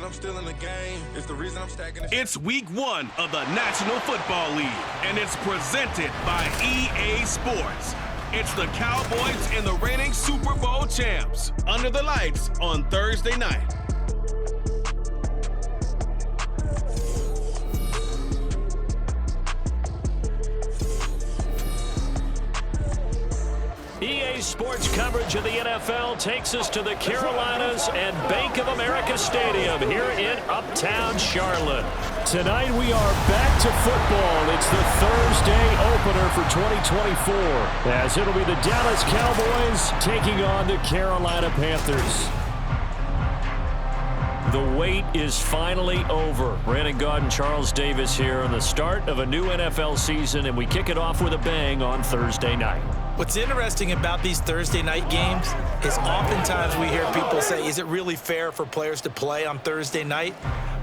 I'm still in the game. It's the reason I'm stacking this. It's week 1 of the National Football League, and it's presented by EA Sports. It's the Cowboys and the reigning Super Bowl champs under the lights on Thursday night. EA Sports coverage of the NFL takes us to the Carolinas and Bank of America Stadium here in Uptown Charlotte. Tonight we are back to football. It's the Thursday opener for 2024, as it'll be the Dallas Cowboys taking on the Carolina Panthers. The wait is finally over. Brandon Gaud and Charles Davis here on the start of a new NFL season, and we kick it off with a bang on Thursday night. What's interesting about these Thursday night games is oftentimes we hear people say, is it really fair for players to play on Thursday night?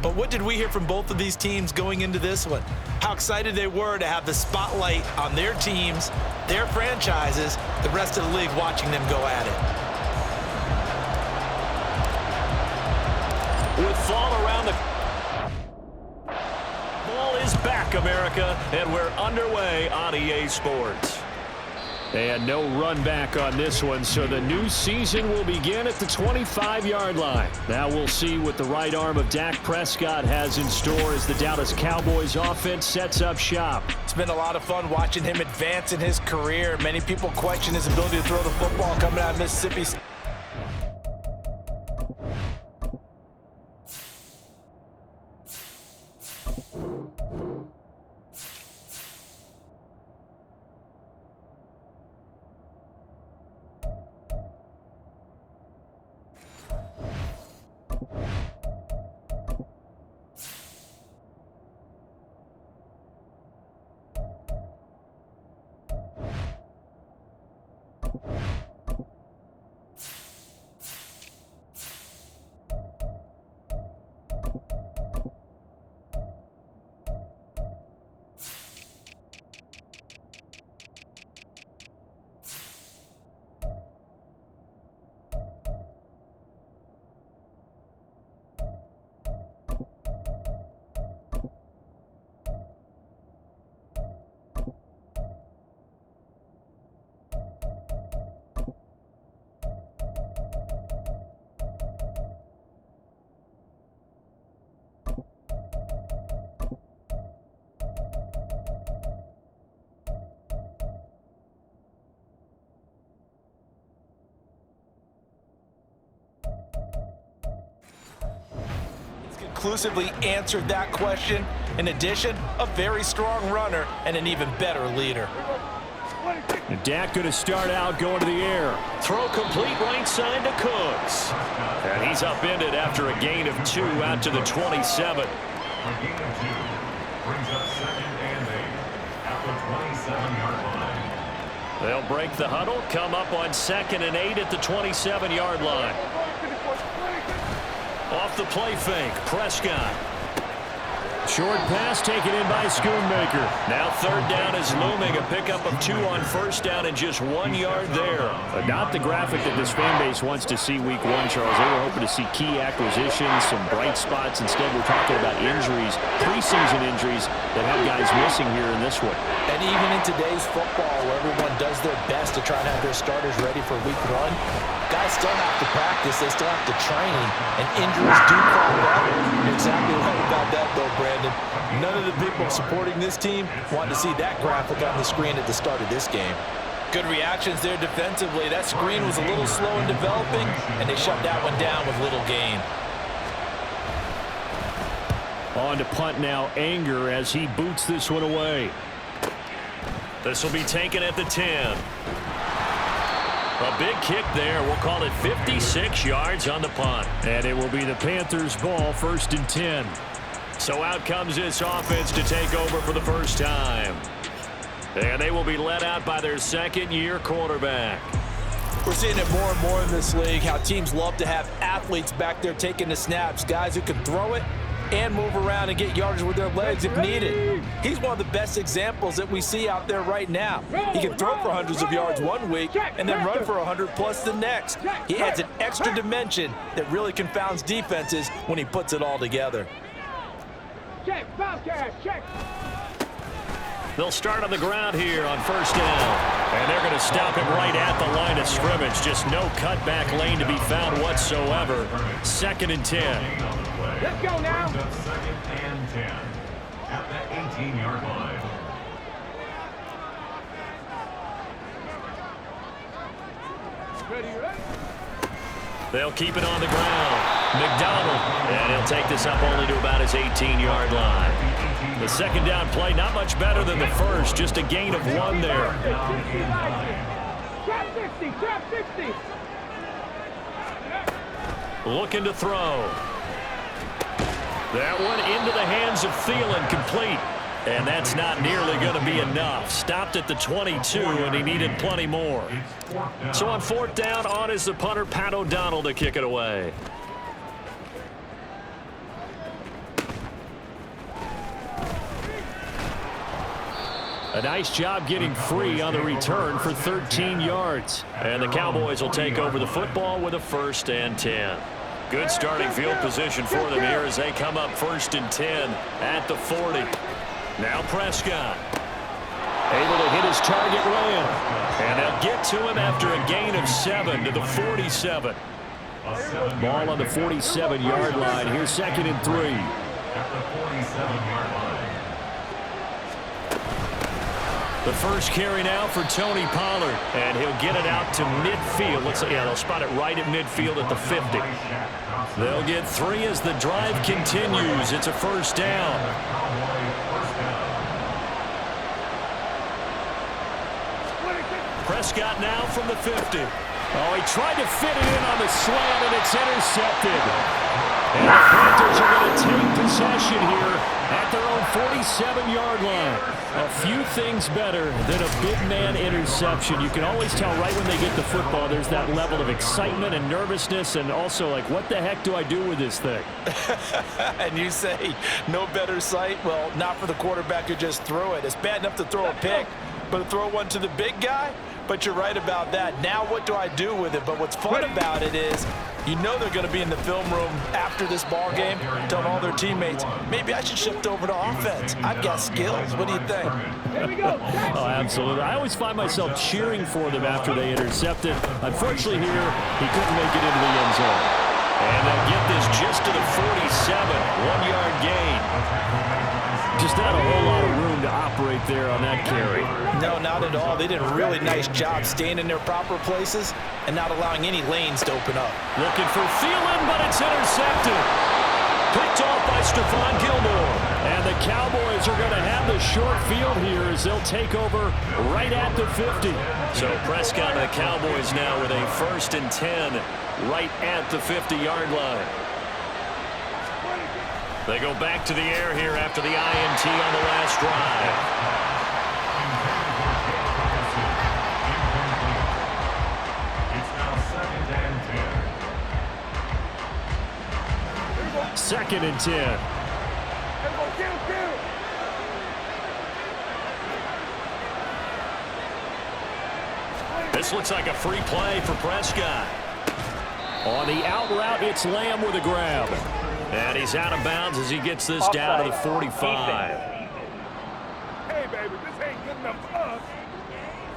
But what did we hear from both of these teams going into this one? How excited they were to have the spotlight on their teams, their franchises, the rest of the league watching them go at it. With fall around the ball is back, America, and we're underway on EA Sports. And no run back on this one, so the new season will begin at the 25-yard line. Now we'll see what the right arm of Dak Prescott has in store as the Dallas Cowboys offense sets up shop. It's been a lot of fun watching him advance in his career. Many people question his ability to throw the football coming out of Mississippi State. Conclusively answered that question. In addition, a very strong runner and an even better leader. And Dak going to start out going to the air. Throw complete right side to Cooks. And he's upended after a gain of 2 out to the 27. They'll break the huddle, come up on 2nd and 8 at the 27-yard line. Off the play fake, Prescott. Short pass taken in by Schoonmaker. Now 3rd down is looming. A pickup of 2 on 1st down and just 1 yard there. But not the graphic that this fan base wants to see week 1, Charles. They were hoping to see key acquisitions, some bright spots. Instead, we're talking about injuries, preseason injuries that have guys missing here in this one. And even in today's football, where everyone does their best to try and have their starters ready for week 1, guys still have to practice. They still have to train, and injuries do crop up. You're exactly right about that, though, Brandon. None of the people supporting this team want to see that graphic on the screen at the start of this game. Good reactions there defensively. That screen was a little slow in developing, and they shut that one down with little gain. On to punt now, Anger, as he boots this one away. This will be taken at the 10. A big kick there. We'll call it 56 yards on the punt. And it will be the Panthers' ball, 1st and 10. So out comes this offense to take over for the first time. And they will be led out by their 2nd-year quarterback. We're seeing it more and more in this league, how teams love to have athletes back there taking the snaps, guys who can throw it and move around and get yardage with their legs if needed. He's one of the best examples that we see out there right now. He can throw for hundreds of yards one week and then run for 100+ the next. He adds an extra dimension that really confounds defenses when he puts it all together. Check, check. They'll start on the ground here on first down. And they're going to stop him right at the line of scrimmage. Just no cutback lane to be found whatsoever. 2nd and 10. Let's go now. 2nd and 10 at the 18-yard line. Ready? They'll keep it on the ground. McDonald, and he'll take this up only to about his 18-yard line. The 2nd down play, not much better than the first, just a gain of 1 there. Trap 60. Looking to throw. That one into the hands of Thielen, complete. And that's not nearly going to be enough. Stopped at the 22, and he needed plenty more. So on 4th down, on is the punter, Pat O'Donnell, to kick it away. A nice job getting free on the return for 13 yards. And the Cowboys will take over the football with a 1st and 10. Good starting field position for them here as they come up 1st and 10 at the 40. Now Prescott. Able to hit his target man. And they'll get to him after a gain of 7 to the 47. Ball on the 47-yard line. Here's 2nd and 3. At the 47-yard line. The first carry now for Tony Pollard. And he'll get it out to midfield. They'll spot it right at midfield at the 50. They'll get 3 as the drive continues. It's a 1st down. Prescott now from the 50. Oh, he tried to fit it in on the slant, and it's intercepted. And the Panthers are going to take possession here at their own 47-yard line. A few things better than a big man interception. You can always tell right when they get the football, there's that level of excitement and nervousness, and also like, what the heck do I do with this thing? And you say no better sight? Well, not for the quarterback who just threw it. It's bad enough to throw a pick, but to throw one to the big guy? But you're right about that. Now what do I do with it? But what's fun about it is you know they're going to be in the film room after this ball game telling all their teammates, maybe I should shift over to offense. I've got skills. What do you think? Here we go. Oh, absolutely. I always find myself cheering for them after they intercept it. Unfortunately here, he couldn't make it into the end zone. And they'll get this just to the 47, 1-yard gain. Just not a whole lot of room to operate there on that carry. No, not at all. They did a really nice job staying in their proper places and not allowing any lanes to open up. Looking for Thielen, but it's intercepted. Picked off by Stephon Gilmore. And the Cowboys are going to have the short field here as they'll take over right at the 50. So Prescott and the Cowboys now with a 1st and 10 right at the 50-yard line. They go back to the air here after the INT on the last drive. It's now 2nd and 10. 2nd and 10. This looks like a free play for Prescott. On the out route, it's Lamb with a grab. And he's out of bounds as he gets this down to the 45. Hey, baby, this ain't good enough for us.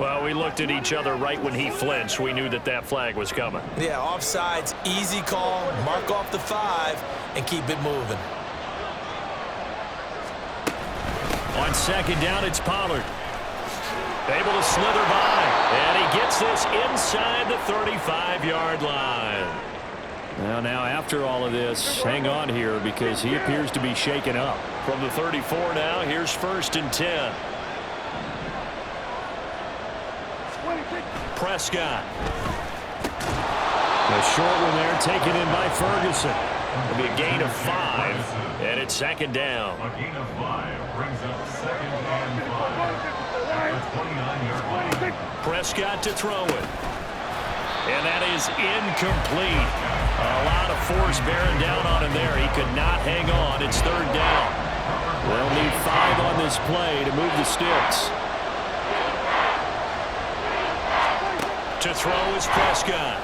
Well, we looked at each other right when he flinched. We knew that that flag was coming. Yeah, offsides, easy call, mark off the 5, and keep it moving. On 2nd down, it's Pollard. Able to slither by, and he gets this inside the 35-yard line. Now, after all of this, hang on here because he appears to be shaken up. From the 34 now, here's 1st and 10. Prescott. A short one there taken in by Ferguson. It'll be a gain of 5, and it's 2nd down. A gain of 5 brings up 2nd and 5 at the 29-yard line. Prescott to throw it. And that is incomplete. A lot of force bearing down on him there. He could not hang on. It's third down. They'll need 5 on this play to move the sticks. To throw is Prescott.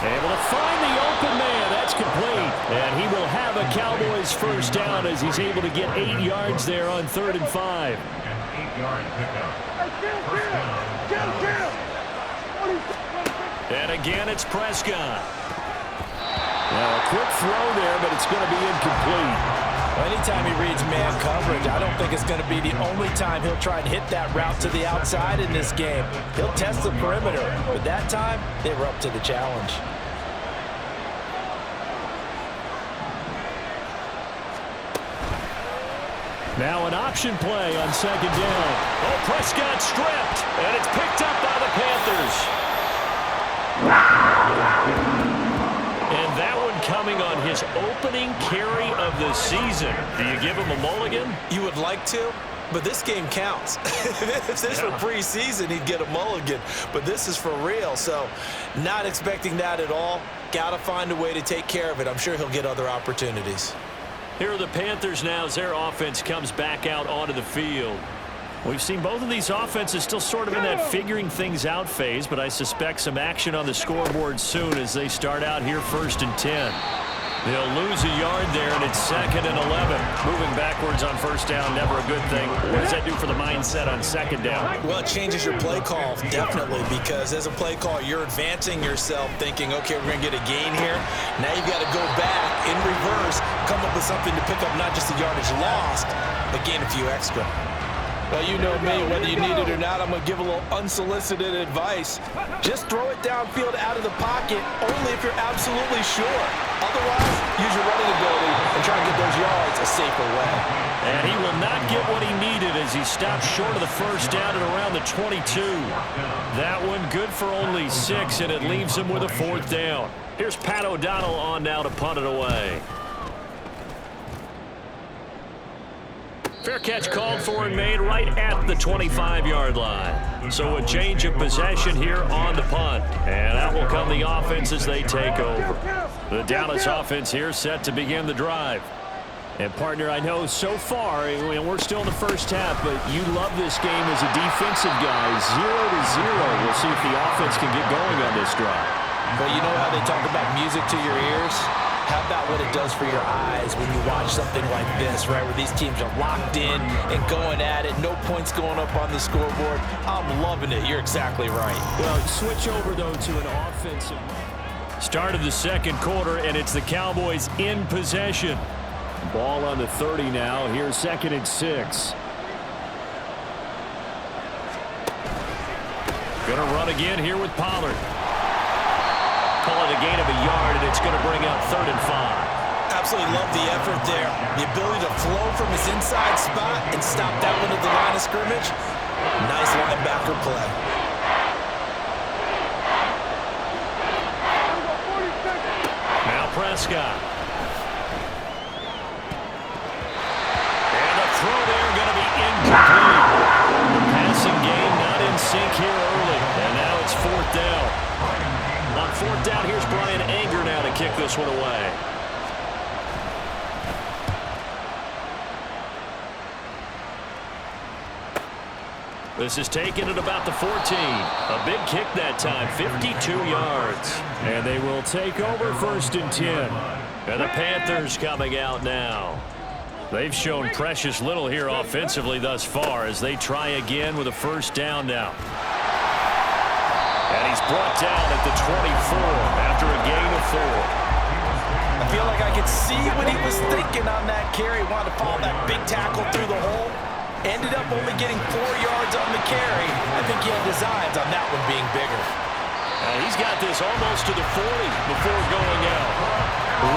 Able to find the open man. That's complete. And he will have a Cowboys first down as he's able to get 8 yards there on 3rd and 5. An 8-yard pickup. First down. And again, it's Prescott. Now, a quick throw there, but it's going to be incomplete. Anytime he reads man coverage, I don't think it's going to be the only time he'll try and hit that route to the outside in this game. He'll test the perimeter, but that time, they were up to the challenge. Now an option play on 2nd down. Oh, Prescott stripped, and it's picked up by the Panthers. And that one coming on his opening carry of the season. Do you give him a mulligan? You would like to, but this game counts. If this were preseason, he'd get a mulligan, but this is for real, so not expecting that at all. Got to find a way to take care of it. I'm sure he'll get other opportunities. Here are the Panthers now as their offense comes back out onto the field. We've seen both of these offenses still sort of in that figuring things out phase, but I suspect some action on the scoreboard soon as they start out here 1st and 10. They'll lose a yard there, and it's 2nd and 11. Moving backwards on 1st down, never a good thing. What does that do for the mindset on 2nd down? Well, it changes your play call, definitely, because as a play call, you're advancing yourself thinking, okay, we're going to get a gain here. Now you've got to go back in reverse, come up with something to pick up not just the yardage lost, but gain a few extra. Well, you know me, whether you need it or not, I'm going to give a little unsolicited advice. Just throw it downfield out of the pocket only if you're absolutely sure. Otherwise, use your running ability and try to get those yards a safer way. And he will not get what he needed as he stopped short of the first down at around the 22. That one good for only 6, and it leaves him with a 4th down. Here's Pat O'Donnell on now to punt it away. Fair catch called for and made right at the 25-yard line. So a change of possession here on the punt. And out will come the offense as they take over. The Dallas offense here set to begin the drive. And, partner, I know so far, we're still in the first half, but you love this game as a defensive guy. 0-0. We'll see if the offense can get going on this drive. But you know how they talk about music to your ears? How about what it does for your eyes when you watch something like this, right, where these teams are locked in and going at it, no points going up on the scoreboard? I'm loving it. You're exactly right. Well, switch over, though, to an offensive. Start of the 2nd quarter, and it's the Cowboys in possession. Ball on the 30 now. Here's 2nd and 6. Going to run again here with Pollard. Call it a gain of a yard, and it's going to bring up 3rd and 5. Absolutely love the effort there. The ability to flow from his inside spot and stop that one at the line of scrimmage. Nice linebacker play. Now Prescott. And a throw there going to be incomplete. The passing game not in sync here early, and now it's 4th down. On 4th down, here's Brian Anger now to kick this one away. This is taken at about the 14. A big kick that time, 52 yards. And they will take over 1st and 10. And the Panthers coming out now. They've shown precious little here offensively thus far as they try again with a 1st down now. And he's brought down at the 24 after a gain of 4. I feel like I could see what he was thinking on that carry. Wanted to follow that big tackle through the hole. Ended up only getting 4 yards on the carry. I think he had designs on that one being bigger. He's got this almost to the 40 before going out.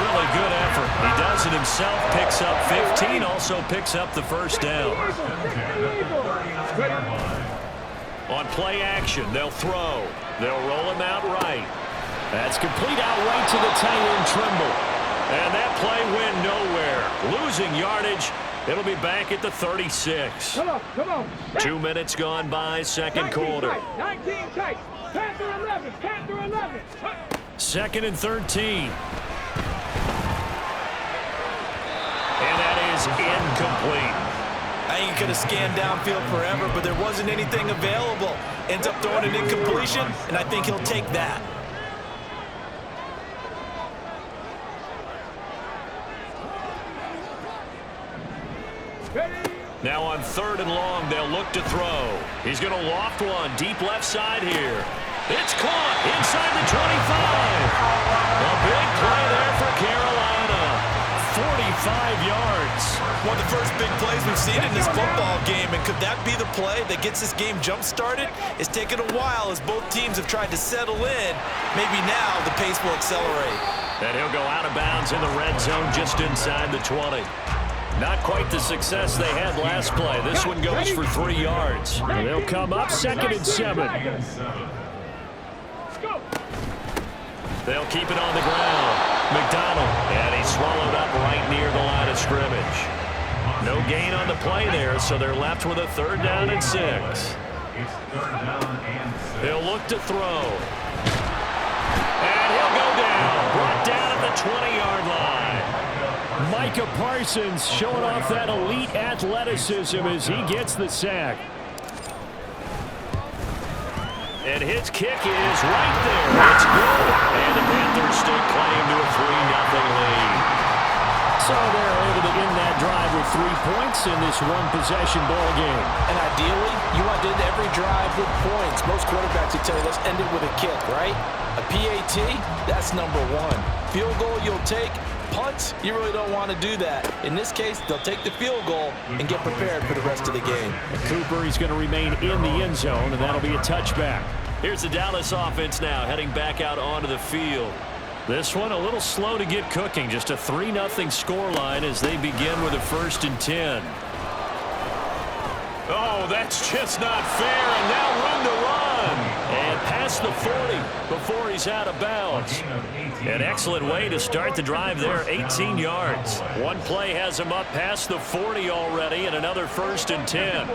Really good effort. He does it himself, picks up 15, also picks up the 1st down. On play action, they'll throw. They'll roll him out right. That's complete out right to the tight end, Trimble. And that play went nowhere. Losing yardage. It'll be back at the 36. Come on. 2 minutes gone by, 2nd quarter. 19 tight. Panther 11. 2nd and 13. And that is incomplete. I think he could have scanned downfield forever, but there wasn't anything available. Ends up throwing an incompletion, and I think he'll take that. Now on 3rd and long, they'll look to throw. He's going to loft one deep left side here. It's caught inside the 25. A big play there for Carolina. 45 yards. One of the first big plays we've seen in this football game, and could that be the play that gets this game jump-started? It's taken a while as both teams have tried to settle in. Maybe now the pace will accelerate. And he'll go out of bounds in the red zone just inside the 20. Not quite the success they had last play. This one goes for 3 yards. They'll come up 2nd and 7. They'll keep it on the ground. McDonald, and he's swallowed up right near the line of scrimmage. No gain on the play there, so they're left with a 3rd down and 6. He'll look to throw. And he'll go down. Brought down at the 20-yard line. Micah Parsons showing off that elite athleticism as he gets the sack. And his kick is right there. It's good. And the Panthers stake claim to a 3-0 lead. So they're able to end that drive with 3 points in this one-possession ball game. And ideally, you want to end every drive with points. Most quarterbacks would tell you, let's end it with a kick, right? A PAT, that's number 1. Field goal you'll take. Punts, you really don't want to do that. In this case, they'll take the field goal and get prepared for the rest of the game. Cooper, he's going to remain in the end zone, and that'll be a touchback. Here's the Dallas offense now, heading back out onto the field. This one a little slow to get cooking. Just a 3-0 scoreline as they begin with a 1st and 10. Oh, that's just not fair, and now room to run. And past the 40 before he's out of bounds. An excellent way to start the drive there, 18 yards. One play has him up past the 40 already, and another 1st and 10.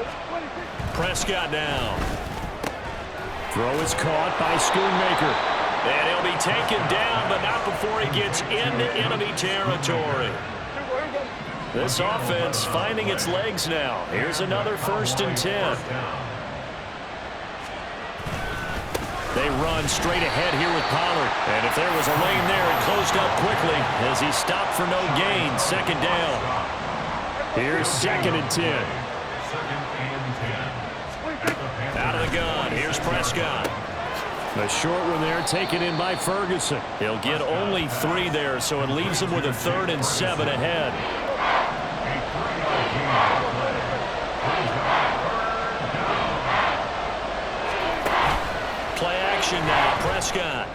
Prescott now. Throw is caught by Schoonmaker. And he'll be taken down, but not before he gets into enemy territory. This offense finding its legs now. Here's another 1st and 10. They run straight ahead here with Pollard. And if there was a lane there, it closed up quickly as he stopped for no gain. 2nd down. Here's 2nd and 10. Out of the gun. Here's Prescott. A short one there taken in by Ferguson. He'll get only 3 there, so it leaves him with a 3rd and 7 ahead. Play action now. Prescott.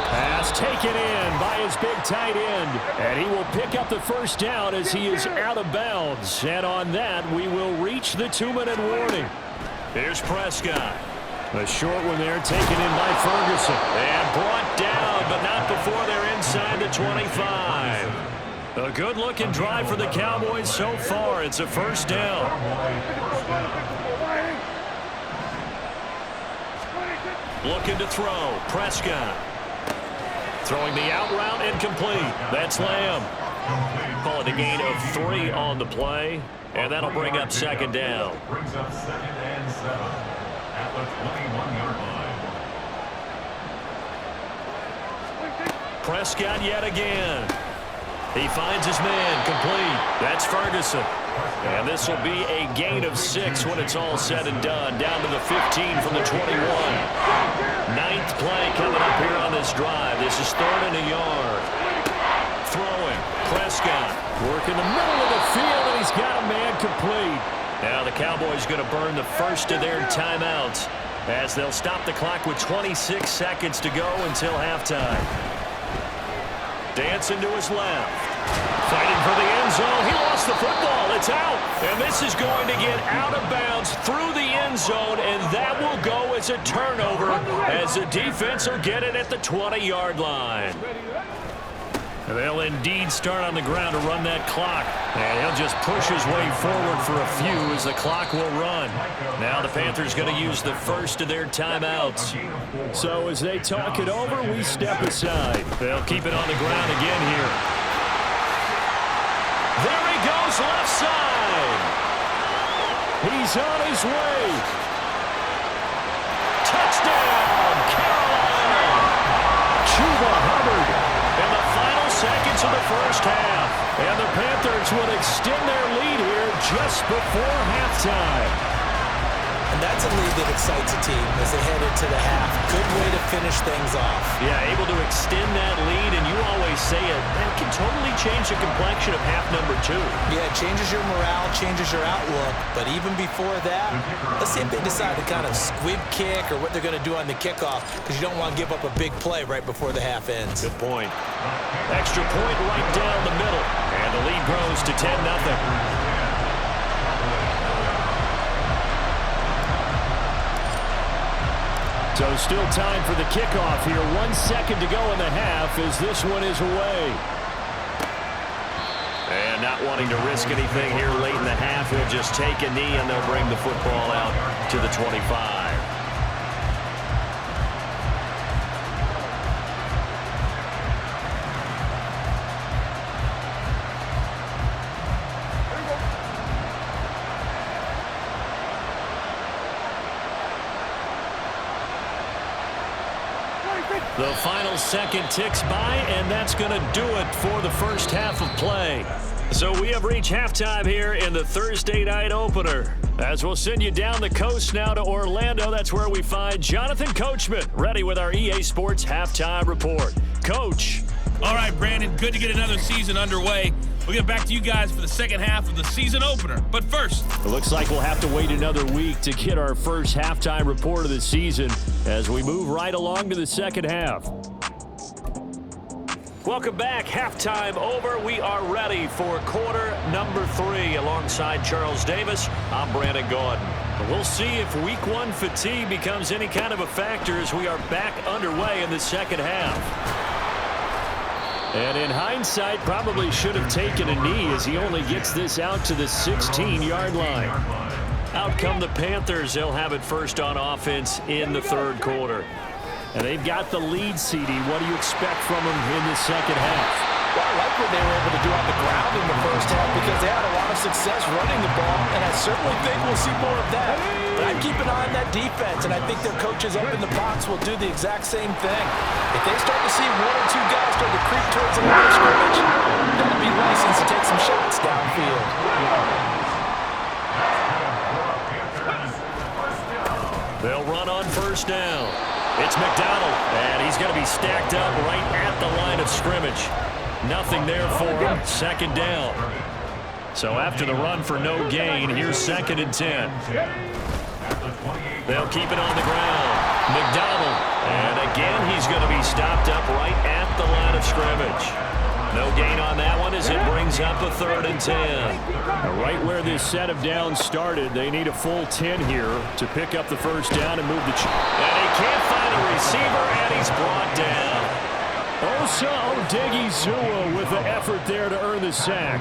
Pass taken in by his big tight end. And he will pick up the 1st down as he is out of bounds. And on that, we will reach the 2-minute warning. Here's Prescott. A short one there taken in by Ferguson. And brought down, but not before they're inside the 25. A good-looking drive for the Cowboys so far. It's a 1st down. Looking to throw. Prescott. Throwing the out route incomplete. That's Lamb. Call it a gain of 3 on the play. And that'll bring up 2nd down. Brings up 2nd and 7 at the 21-yard line. Prescott yet again. He finds his man complete. That's Ferguson. And this will be a gain of 6 when it's all said and done. Down to the 15 from the 21. 9th play coming up here on this drive. This is 3rd and a yard. Throwing. Prescott. Working the middle of the field, and he's got a man complete. Now the Cowboys going to burn the first of their timeouts as they'll stop the clock with 26 seconds to go until halftime. Dancing to his left. Fighting for the end zone. He lost the football. It's out. And this is going to get out of bounds through the end zone, and that will go as a turnover as the defense will get it at the 20-yard line. They'll indeed start on the ground to run that clock. And he'll just push his way forward for a few as the clock will run. Now the Panthers going to use the first of their timeouts. So as they talk it over, we step aside. They'll keep it on the ground again here. There he goes, left side. He's on his way. Touchdown, Carolina. Chuba Hubbard. In the final seconds of the first half. And the Panthers will extend their lead here just before halftime. And that's a lead that excites a team as they head into the half. Good way to finish things off. Yeah, able to extend that lead, and you always say it, that can totally change the complexion of half number 2. Yeah, it changes your morale, changes your outlook. But even before that, let's see if they decide to kind of squib kick or what they're going to do on the kickoff, because you don't want to give up a big play right before the half ends. Good point. Extra point right down the middle. And the lead grows to 10-0. So still time for the kickoff here. 1 second to go in the half as this one is away. And not wanting to risk anything here late in the half, he'll just take a knee and they'll bring the football out to the 25. The final second ticks by, and that's going to do it for the first half of play. So we have reached halftime here in the Thursday night opener. As we'll send you down the coast now to Orlando, that's where we find Jonathan Coachman, ready with our EA Sports halftime report. Coach. All right, Brandon, good to get another season underway. We'll get back to you guys for the second half of the season opener. But first, it looks like we'll have to wait another week to get our first halftime report of the season as we move right along to the second half. Welcome back. Halftime over. We are ready for quarter number 3. Alongside Charles Davis, I'm Brandon Gordon. We'll see if week 1 fatigue becomes any kind of a factor as we are back underway in the second half. And in hindsight, probably should have taken a knee as he only gets this out to the 16-yard line. Out come the Panthers. They'll have it first on offense in the third quarter. And they've got the lead, CD. What do you expect from them in the second half? Well, I like what they were able to do on the ground in the first half because they had a lot of success running the ball, and I certainly think we'll see more of that. But I keep an eye on that defense, and I think their coaches up in the box will do the exact same thing. If they start to see 1 or 2 guys start to creep towards the line of scrimmage, they'll be licensed to take some shots downfield. They'll run on first down. It's McDonald, and he's going to be stacked up right at the line of scrimmage. Nothing there for him. Second down. So after the run for no gain, here's 2nd and 10. They'll keep it on the ground. McDonald, and again he's going to be stopped up right at the line of scrimmage. No gain on that one as it brings up a 3rd and 10. Right where this set of downs started, they need a full 10 here to pick up the first down and move the and he can't find a receiver, and he's brought down. Osa Odighizuwa with the effort there to earn the sack.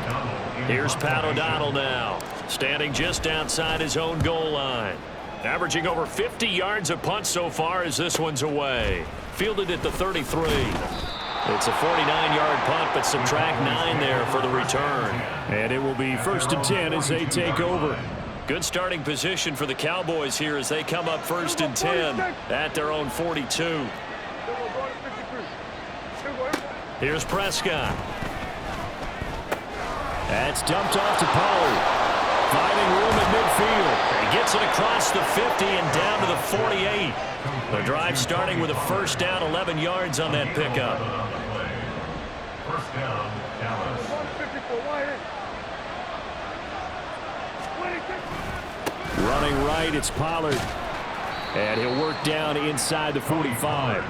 Here's Pat O'Donnell now, standing just outside his own goal line. Averaging over 50 yards a punt so far as this one's away. Fielded at the 33. It's a 49-yard punt, but subtract 9 there for the return. And it will be 1st and 10 as they take over. Good starting position for the Cowboys here as they come up 1st and 10 at their own 42. Here's Prescott. That's dumped off to Pollard. Finding room at midfield. He gets it across the 50 and down to the 48. The drive starting with a first down, 11 yards on that pickup. First down, Dallas. Running right, it's Pollard. And he'll work down inside the 45.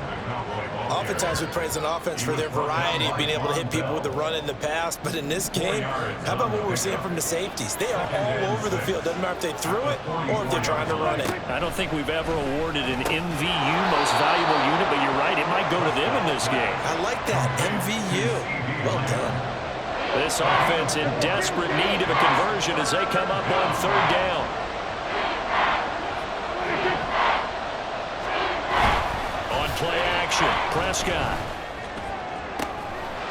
Oftentimes we praise an offense for their variety of being able to hit people with the run in the pass, but in this game, how about what we're seeing from the safeties? They are all over the field. Doesn't matter if they threw it or if they're trying to run it. I don't think we've ever awarded an MVU, most valuable unit, but you're right, it might go to them in this game. I like that, MVU. Well done. This offense in desperate need of a conversion as they come up on third down. On play action, Prescott.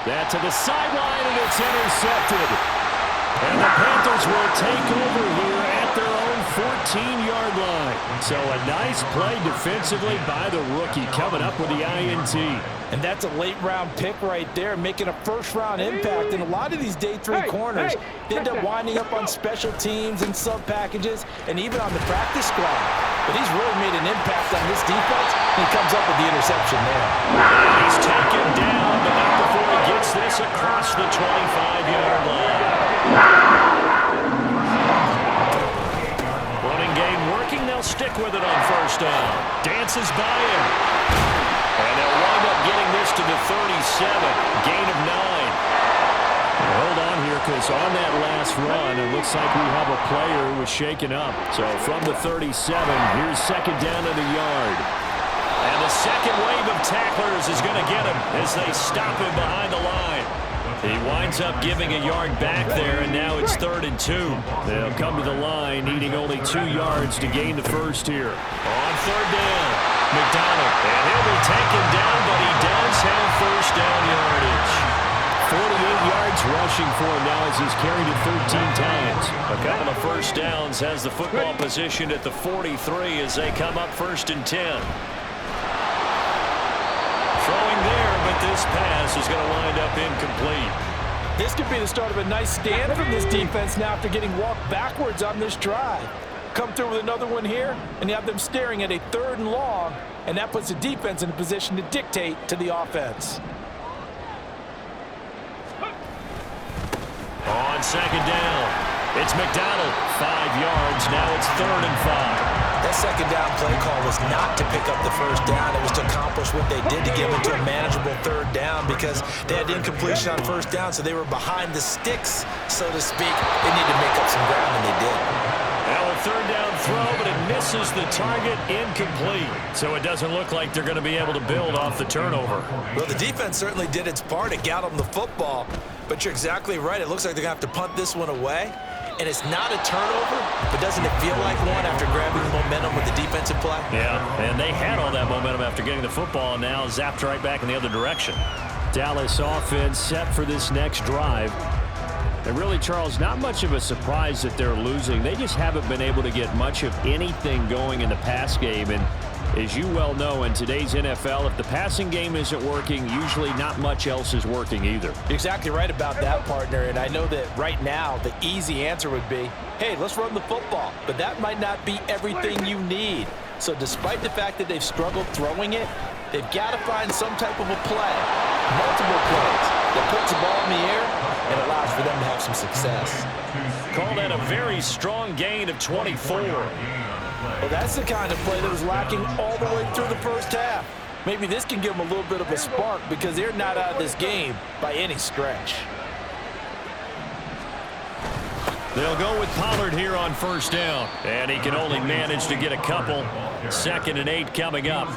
That to the sideline, and it's intercepted. And the Panthers will take over here at their own 14-yard line. So a nice play defensively by the rookie coming up with the INT. And that's a late-round pick right there, making a first-round impact. And a lot of these day three corners, they end up winding up on special teams and sub-packages and even on the practice squad. But he's really made an impact on this defense, and he comes up with the interception there. And he's taken down, but not before he gets this across the 25-yard line. Running game working, they'll stick with it on first down. Dances by him. And they'll wind up getting this to the 37, gain of 9. Hold on here, because on that last run, it looks like we have a player who was shaken up. So from the 37, here's second down to the yard. And the second wave of tacklers is going to get him as they stop him behind the line. He winds up giving a yard back there, and now it's 3rd and 2. They'll come to the line, needing only 2 yards to gain the first here. On third down, McDonald. And he'll be taken down, but he does have first down yardage. 48 yards rushing for him now as he's carried it 13 times. A couple of first downs, has the football positioned at the 43 as they come up 1st and 10. Throwing there, but this pass is going to wind up incomplete. This could be the start of a nice stand from this defense now after getting walked backwards on this drive. Come through with another one here, and you have them staring at a 3rd and long, and that puts the defense in a position to dictate to the offense. On second down, it's McDonald. 5 yards, now it's 3rd and 5. That second down play call was not to pick up the first down. It was to accomplish what they did to get into a manageable 3rd down because they had incompletion on first down, so they were behind the sticks, so to speak. They needed to make up some ground, and they did. Now a 3rd down throw, but it misses the target, incomplete. So it doesn't look like they're going to be able to build off the turnover. Well, the defense certainly did its part to get them the football, but you're exactly right. It looks like they're going to have to punt this one away. And it's not a turnover, but doesn't it feel like one after grabbing the momentum with the defensive play? Yeah, and they had all that momentum after getting the football, and now zapped right back in the other direction. Dallas offense set for this next drive. And really, Charles, not much of a surprise that they're losing. They just haven't been able to get much of anything going in the pass game. And as you well know, in today's NFL, if the passing game isn't working, usually not much else is working either. You're exactly right about that, partner. And I know that right now the easy answer would be, hey, let's run the football. But that might not be everything you need. So despite the fact that they've struggled throwing it, they've got to find some type of a play, multiple plays, that puts the ball in the air and allows for them to have some success. Call that a very strong gain of 24. Well, that's the kind of play that was lacking all the way through the first half. Maybe this can give them a little bit of a spark because they're not out of this game by any stretch. They'll go with Pollard here on first down. And he can only manage to get a couple. 2nd and 8 coming up.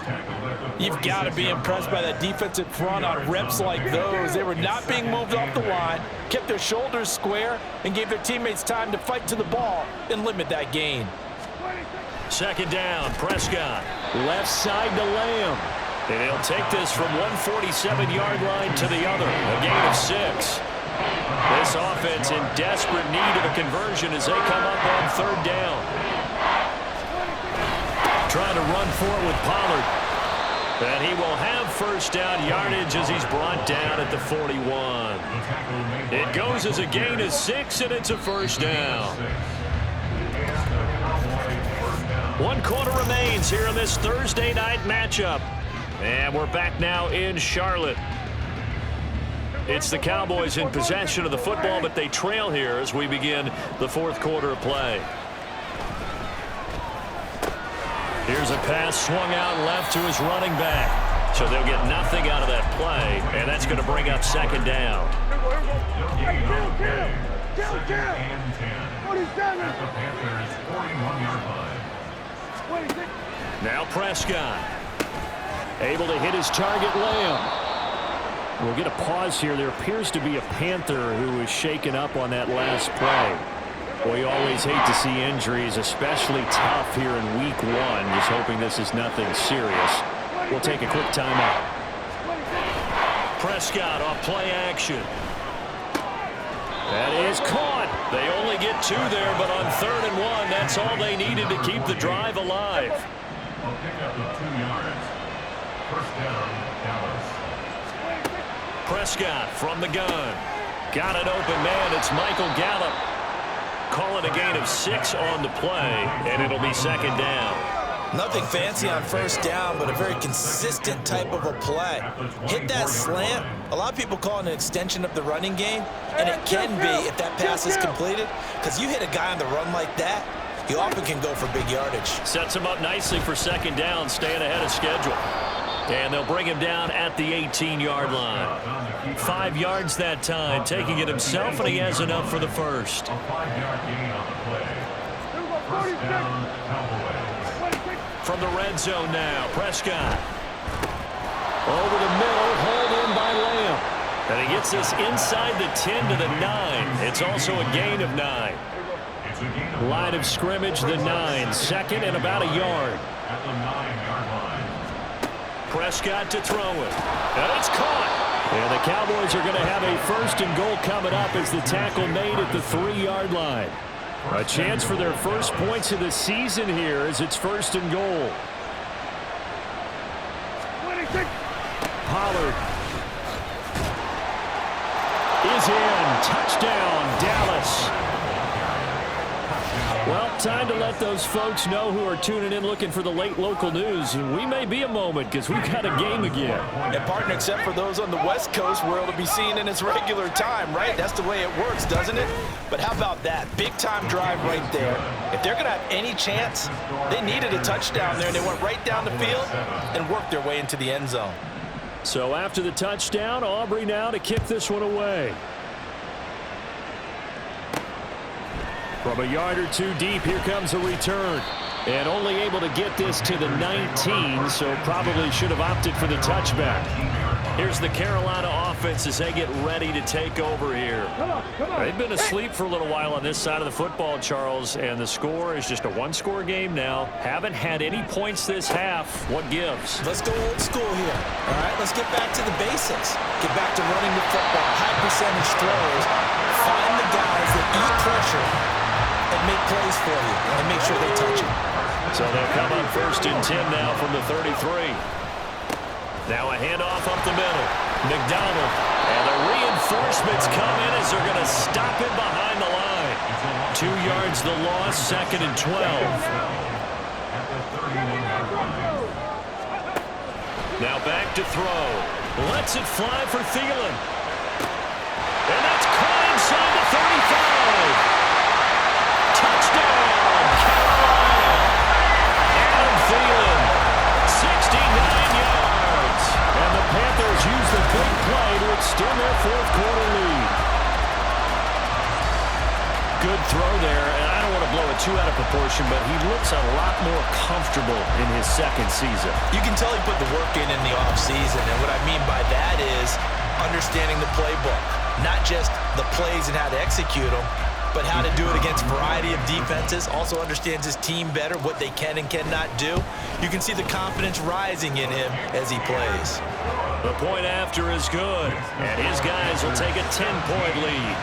You've got to be impressed by that defensive front on reps like those. They were not being moved off the line, kept their shoulders square, and gave their teammates time to fight to the ball and limit that gain. 2nd down, Prescott. Left side to Lamb. And he'll take this from 147-yard line to the other. A gain of 6. This offense in desperate need of a conversion as they come up on 3rd down. Trying to run for it with Pollard. And he will have first down yardage as he's brought down at the 41. It goes as a gain of 6, and it's a first down. 1 quarter remains here in this Thursday night matchup. And we're back now in Charlotte. It's the Cowboys in possession of the football, but they trail here as we begin the 4th quarter of play. Here's a pass swung out left to his running back. So they'll get nothing out of that play, and that's going to bring up 2nd down. Now Prescott. Able to hit his target, Lamb. We'll get a pause here. There appears to be a Panther who was shaken up on that last play. We always hate to see injuries, especially tough here in week 1. Just hoping this is nothing serious. We'll take a quick timeout. Prescott off play action. That is caught. They only get 2 there, but on 3rd and 1, that's all they needed to keep the drive alive. A pickup of 2 yards. First down, Dallas. Prescott from the gun. Got an open man. It's Michael Gallup. Call it a gain of 6 on the play, and it'll be 2nd down. Nothing fancy on first down, but a very consistent type of a play. Hit that slant. A lot of people call it an extension of the running game, and it can be if that pass is completed, because you hit a guy on the run like that, he often can go for big yardage. Sets him up nicely for 2nd down, staying ahead of schedule. And they'll bring him down at the 18-yard line. 5 yards that time, taking it himself, and he has enough for the first. A 5-yard gain on the play. First down, Cowboys. From the red zone now, Prescott. Over the middle, hauled in by Lamb. And he gets this inside the 10 to the 9. It's also a gain of 9. Line of scrimmage, the 9. 2nd and about a yard. At the 9-yard line. Prescott to throw it. And it's caught. And the Cowboys are going to have a 1st and goal coming up as the tackle made at the 3-yard line. A chance for their first points of the season here as it's 1st and goal. Pollard is in. Touchdown, Dallas. Well, time to let those folks know who are tuning in looking for the late local news. And we may be a moment because we've got a game again. And partner, except for those on the West Coast where it'll be seen in its regular time, right? That's the way it works, doesn't it? But how about that? Big-time drive right there. If they're going to have any chance, they needed a touchdown there, and they went right down the field and worked their way into the end zone. So after the touchdown, Aubrey now to kick this one away. From a yard or 2 deep, here comes a return. And only able to get this to the 19, so probably should have opted for the touchback. Here's the Carolina offense as they get ready to take over here. They've been asleep for a little while on this side of the football, Charles, and the score is just a 1-score game now. Haven't had any points this half. What gives? Let's go old school here. All right, let's get back to the basics. Get back to running the football, high percentage throws. Find the guys that eat pressure and make plays for you and make sure they touch it. So they'll come on 1st and 10 now from the 33. Now a handoff up the middle. McDonald. And the reinforcements come in as they're going to stop it behind the line. 2 yards the loss, 2nd and 12. Now back to throw. Lets it fly for Thielen. And that's caught inside the 35. Touchdown, Carolina. Adam Thielen, 69 yards. And the Panthers use the big play to extend their 4th-quarter lead. Good throw there, and I don't want to blow it too out of proportion, but he looks a lot more comfortable in his 2nd season. You can tell he put the work in the offseason, and what I mean by that is understanding the playbook, not just the plays and how to execute them, but how to do it against a variety of defenses. Also understands his team better, what they can and cannot do. You can see the confidence rising in him as he plays. The point after is good, and his guys will take a 10-point lead.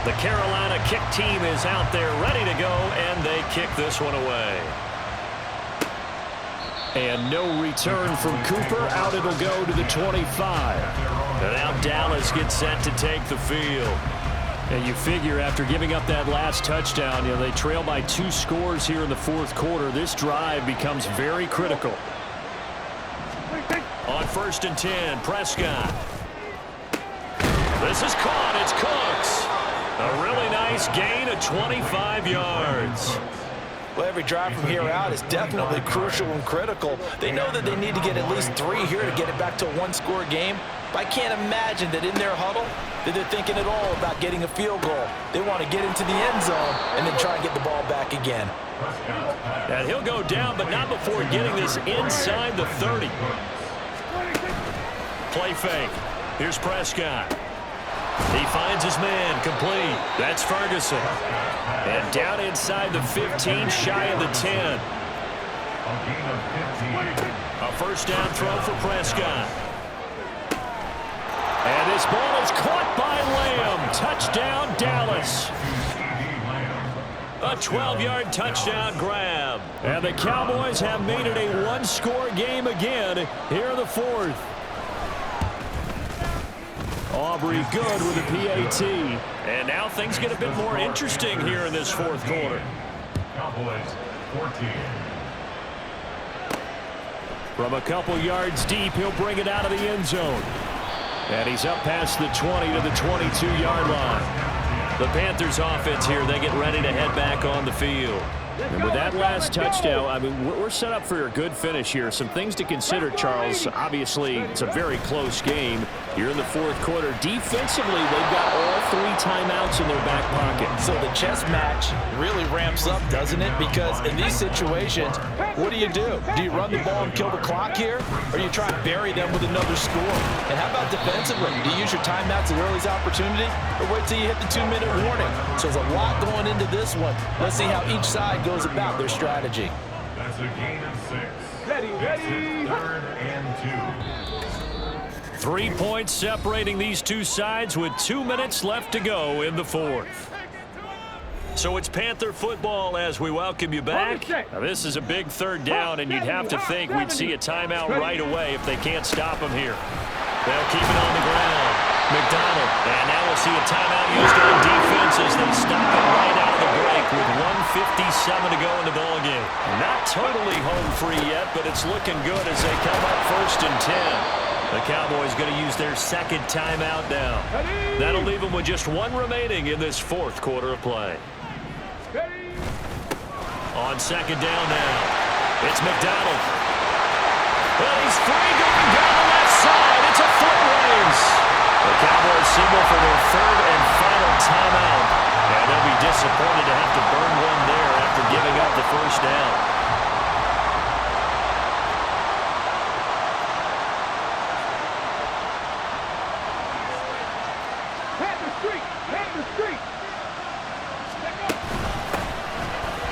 The Carolina kick team is out there ready to go, and they kick this one away. And no return from Cooper. Out it'll go to the 25. And now Dallas gets set to take the field. And you figure after giving up that last touchdown, they trail by 2 scores here in the 4th quarter. This drive becomes very critical. On 1st and 10, Prescott. This is caught. It's Cooks. A really nice gain of 25 yards. Well, every drive from here out is definitely crucial and critical. They know that they need to get at least 3 here to get it back to a one-score game. But I can't imagine that in their huddle that they're thinking at all about getting a field goal. They want to get into the end zone and then try and get the ball back again. And he'll go down, but not before getting this inside the 30. Play fake. Here's Prescott. He finds his man, complete. That's Ferguson. And down inside the 15, shy of the 10. A first down throw for Prescott. And this ball is caught by Lamb. Touchdown, Dallas. A 12-yard touchdown grab. And the Cowboys have made it a one-score game again here in the fourth. Aubrey good with a PAT. And now things get a bit more interesting here in this fourth quarter. Cowboys 14. From a couple yards deep, he'll bring it out of the end zone. And he's up past the 20 to the 22-yard line. The Panthers offense here, they get ready to head back on the field. And with that last touchdown, I mean, we're set up for a good finish here. Some things to consider, Charles. Obviously, it's a very close game. You're in the fourth quarter. Defensively, they've got all 3 timeouts in their back pocket. So the chess match really ramps up, doesn't it? Because in these situations, what do? Do you run the ball and kill the clock here? Or do you try to bury them with another score? And how about defensively? Do you use your timeouts at earliest opportunity? Or wait till you hit the 2-minute warning? So there's a lot going into this one. Let's see how each side goes about their strategy. That's a gain of 6. Ready. Third and 2. 3 points separating these two sides with 2 minutes left to go in the fourth. So it's Panther football as we welcome you back. Now this is a big third down, and you'd have to think we'd see a timeout right away if they can't stop him here. They'll keep it on the ground. McDonald, and now we'll see a timeout used on defense as they stop it right out of the break with 1:57 to go in the ballgame. Not totally home free yet, but it's looking good as they come up 1st and 10. The Cowboys going to use their second timeout now. That'll leave them with just 1 remaining in this fourth quarter of play. On second down now, it's McDonald. Well, he's free going down the left side. It's a foot race. The Cowboys signal for their 3rd and final timeout. And they'll be disappointed to have to burn one there after giving up the first down.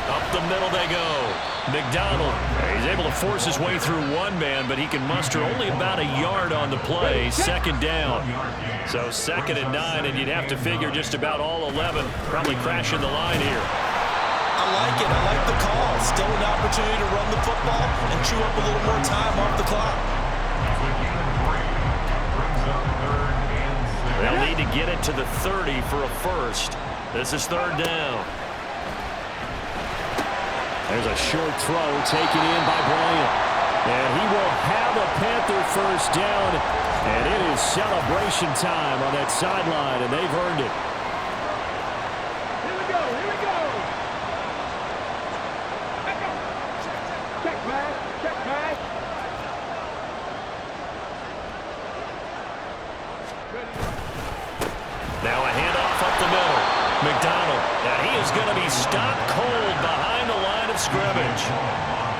Up the middle they go. McDonald, he's able to force his way through one man, but he can muster only about a yard on the play. Second down. So 2nd and 9, and you'd have to figure just about all 11 probably crashing the line here. I like it. I like the call. Still an opportunity to run the football and chew up a little more time off the clock. They'll need to get it to the 30 for a first. This is 3rd down. There's a short throw taken in by Bryant. And he will have a Panther first down. And it is celebration time on that sideline, and they've earned it. Here we go. Check back. Now a handoff up the middle. McDonald. Now he is going to be stopped cold behind the line of scrimmage.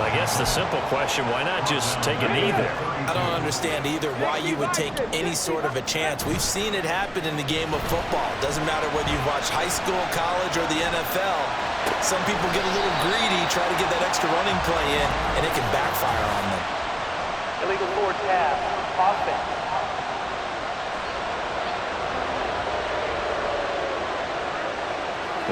I guess the simple question, why not just take a knee there? I don't understand either why you would take any sort of a chance. We've seen it happen in the game of football. Doesn't matter whether you watch high school, college, or the NFL. Some people get a little greedy, try to get that extra running play in, and it can backfire on them. Illegal forward pass, offense.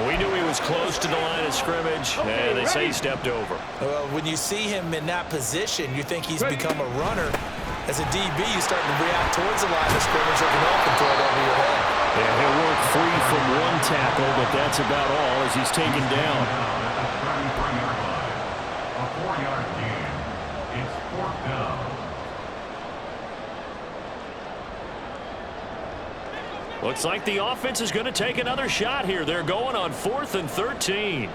We knew he was close to the line of scrimmage, and they say he stepped over. Well, when you see him in that position, you think he's become a runner. As a DB, you start to react towards the line of scrimmage like an open throw over your head. Yeah, he'll work free from one tackle, but that's about all as he's taken down. A 4-yard gain. It's 4th down. Looks like the offense is going to take another shot here. They're going on 4th and 13.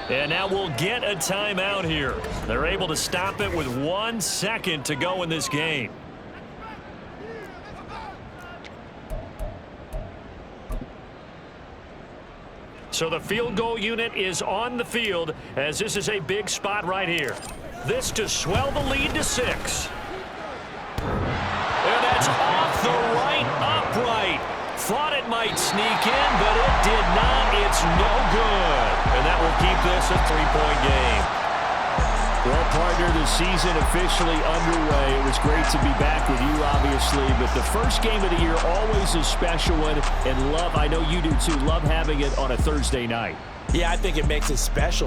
And now we'll get a timeout here. They're able to stop it with 1 second to go in this game. So the field goal unit is on the field as this is a big spot right here. This to swell the lead to 6. And that's off the right upright. Thought it might sneak in, but it did not. It's no good. And that will keep this a 3-point game. Well, partner, the season officially underway. It was great to be back with you, obviously. But the first game of the year, always a special one. And love, I know you do too, love having it on a Thursday night. Yeah, I think it makes it special.